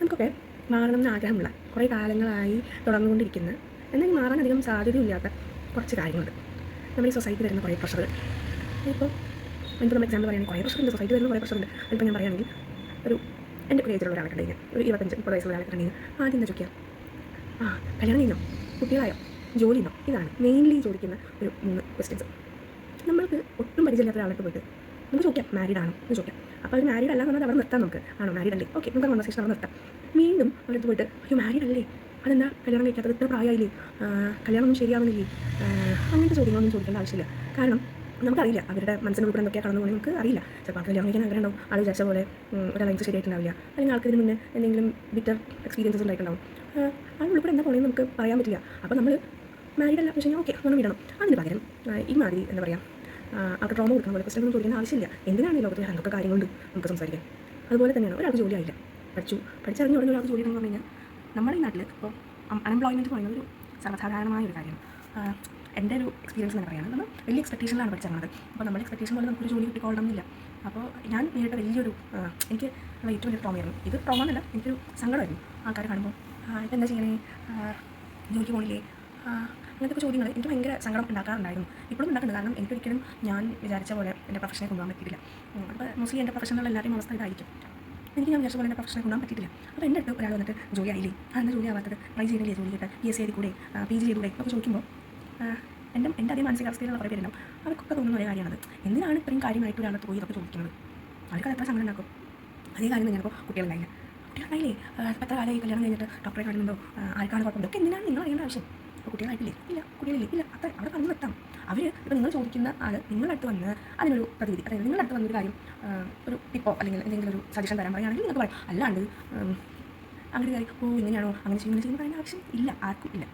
നമുക്കൊക്കെ മാറണമെന്ന് ആഗ്രഹമുള്ള കുറേ കാലങ്ങളായി തുടർന്നുകൊണ്ടിരിക്കുന്ന എന്നാൽ മാറാൻ അധികം സാധ്യതയില്ലാത്ത കുറച്ച് കാര്യങ്ങളുണ്ട്. നമ്മൾ ഈ സൊസൈറ്റി വരുന്ന കുറേ പ്രഷറുകൾ. ഇപ്പോൾ നമ്മൾ എക്സാമ്പിൾ പറയുകയാണെങ്കിൽ കുറേ പ്രഷറുണ്ട്, സൊസൈറ്റി വരുന്ന കുറേ പ്രഷറുണ്ട്. അതിപ്പോൾ ഞാൻ പറയുകയാണെങ്കിൽ ഒരു എൻ്റെ ഒരു ഏജിലുള്ള ഒരാളെ കണ്ടുകഴിഞ്ഞാൽ, ഒരു 25-30 വയസ്സുള്ള ഒരാളെ കണ്ടുകഴിഞ്ഞാൽ ആദ്യം എന്താ ചോദിക്കുക? കല്യാണം കഴിഞ്ഞോ, കുട്ടികളായോ, ജോലി ഉണ്ടോ? ഇതാണ് മെയിൻലി ചോദിക്കുന്ന ഒരു 3 ക്വസ്റ്റ്യൻസ്. നമ്മൾക്ക് ഒട്ടും പരിചയമില്ലാത്ത ഒരാളെ പോയിട്ട് നമുക്ക് ചോദിക്കാം മാരീഡ് ആണോ എന്ന് ചോദിക്കാം. അപ്പോൾ അവർ മാരീഡ് അല്ല എന്ന് പറഞ്ഞാൽ അവിടെ നിർത്താം. നമുക്ക് ആണോ മാരീഡ് അല്ലേ, ഓക്കെ, നമുക്ക് കോൺവെർസേഷൻ അവിടെ നിർത്താം. വീണ്ടും അവരടുത്ത് പോയിട്ട് അയ്യോ മാരീഡ് അല്ലേ, അതെന്താ കല്യാണം കഴിക്കാത്തത്, ഇത്ര പ്രായമായില്ലേ, കല്യാണമൊന്നും ശരിയാവുന്നില്ലേ, അങ്ങനത്തെ ചോദ്യങ്ങളൊന്നും ചോദിക്കേണ്ട ആവശ്യമില്ല. കാരണം നമുക്കറിയില്ല അവരുടെ മനസ്സിൻ്റെ ഉൾപ്പെടെ എന്തൊക്കെയാണ് കടന്നു പോകുന്നത്, നമുക്ക് അറിയില്ല. ചിലപ്പോൾ ആൾക്ക് കല്യാണം കഴിക്കാൻ ആഗ്രഹം ഉണ്ടാവും, ആൾ വിചാരിച്ച പോലെ ഒരു ലൈഫ് ശരിയായിട്ടുണ്ടാവില്ല, അല്ലെങ്കിൽ ആൾക്ക് ഇതിന് മുന്നേ എന്തെങ്കിലും ബിറ്റർ എക്സ്പീരിയൻസസ് ഉണ്ടായിട്ടുണ്ടാവും. ആൾ ഉൾപ്പെടെ എന്താ പോകുന്നത് നമുക്ക് പറയാൻ പറ്റില്ല. അപ്പോൾ നമ്മൾ മാരീഡ് അല്ല എന്ന് വെച്ച് കഴിഞ്ഞാൽ ഓക്കെ നമ്മൾ വിടണം. അതിന് പകരം ഈ മാതിരി എന്താ പറയുക, അവർക്ക് ട്രോമ കൊടുക്കുന്ന പോലെ ക്വസ്റ്റ്യൻ ചോദിക്കേണ്ട ആവശ്യമില്ല. എന്തിനാണ് ഈ ലോകത്തിൽ എന്തൊക്കെ കാര്യങ്ങളുണ്ട് നമുക്ക് സംസാരിക്കാൻ. അതുപോലെ തന്നെയാണ് ഒരാൾക്ക് ജോലി ആയില്ല, പഠിച്ചറിഞ്ഞ ഉടനെ ഒരാൾക്ക് ജോലി എന്ന് പറഞ്ഞു കഴിഞ്ഞാൽ നമ്മുടെ ഈ നാട്ടിൽ ഇപ്പോൾ അൺഎംപ്ലോയ്മെൻറ്റ് പറയുന്നത് ഒരു സർവ്വസാധാരണമായ ഒരു കാര്യമാണ്. എൻ്റെ ഒരു എക്സ്പീരിയൻസ് എന്ന് പറയുന്നത് നമ്മൾ വലിയ എക്സ്പെക്ടേഷനിലാണ് പഠിച്ചിറങ്ങുന്നത്. അപ്പോൾ നമ്മൾ എക്സ്പെക്ടേഷൻ പോലെ നമുക്കൊരു ജോലി കിട്ടിക്കൊള്ളണമെന്നില്ല. അപ്പോൾ ഞാൻ നേരിട്ട വലിയൊരു എനിക്ക് ഏറ്റവും വലിയ ട്രോമയായിരുന്നു. ഇത് ട്രോമ എന്നല്ല, എനിക്കൊരു സങ്കടമായിരുന്നു. ആൾക്കാരെ കാണുമ്പോൾ ഇതെന്താ ചെയ്യണേ, ജോലിക്ക് പോകണില്ലേ, അങ്ങനത്തെ ചോദ്യങ്ങൾ എനിക്ക് ഭയങ്കര സങ്കടം ഉണ്ടാക്കാറുണ്ടായിരുന്നു. ഇപ്പോഴും ഉണ്ടാക്കുന്നുണ്ട്. കാരണം എനിക്കൊരിക്കലും ഞാൻ വിചാരിച്ച പോലെ എൻ്റെ പ്രൊഫഷനെ കൊണ്ടുപോകാൻ പറ്റിയിട്ടില്ല. അപ്പോൾ മോസ്റ്റ്ലി എൻ്റെ പ്രൊഫഷനുള്ള എല്ലാവരെയും അവസ്ഥ ഇതായിരിക്കും. എനിക്ക് ഞാൻ വിചാരിച്ച പോലെ എൻ്റെ പ്രൊഫഷനെ കൊണ്ടുപോകാൻ പറ്റിയിട്ടില്ല. അപ്പോൾ എൻ്റെ അടുത്ത് ഒരാൾ വന്നിട്ട് ജോലി ആയില്ലേ, എന്താ ജോലി ആവാത്തത്, ട്രൈ ചെയ്യണില്ലേ ജോലി കിട്ടാൻ, PSC എഴുതി കൂടെ, PG ചെയ്തുകൂടെ ഒക്കെ ചോദിക്കുമ്പോൾ എൻ്റെ അതേ മാനസികാവസ്ഥയിലുള്ള കുറേ പേരുണ്ടാവും. അവർക്കൊക്കെ തോന്നുന്ന ഒരേ കാര്യമാണത്. എന്തിനാണ് ഇത്രയും കാര്യമായിട്ട് ഒരാളത്ത് പോയി ഇതൊക്കെ ചോദിക്കുന്നത്? അവർക്ക് അത് എത്ര സങ്കടം ഉണ്ടാക്കും. അതേ കാര്യം തന്നെയാണ് ഇപ്പോൾ കുട്ടികളുണ്ടായില്ലേ, എത്ര കാലമായി കല്യാണം കഴിഞ്ഞിട്ട് ഡോക്ടറെ കാണുന്നുണ്ടോ, ആർക്കാണ് കുഴപ്പമുണ്ടോ, ഒക്കെ എന്തിനാണ് നിങ്ങൾ അറിയേണ്ട ആവശ്യം? ഇപ്പോൾ കുട്ടികളായിട്ടില്ലേ, കുട്ടികളില്ലേ, അത്ര അവിടെ പറഞ്ഞു നിർത്താം. അവർ ഇപ്പോൾ നിങ്ങൾ ചോദിക്കുന്ന ആൾ നിങ്ങളുടെ അടുത്ത് വന്ന് അതിനൊരു പ്രതിവിധി, അതായത് നിങ്ങളുടെ അടുത്ത് വന്നൊരു കാര്യം ഒരു ടിപ്പോ അല്ലെങ്കിൽ എന്തെങ്കിലും ഒരു സജഷൻ തരാൻ പറയുകയാണെങ്കിൽ നിങ്ങൾക്ക് പറയും. അല്ലാണ്ട് അങ്ങനെ കാര്യം ഇങ്ങനെയാണോ അങ്ങനെ ചെയ്യുന്ന പറയുന്ന ആവശ്യം ഇല്ല, ആർക്കും ഇല്ല.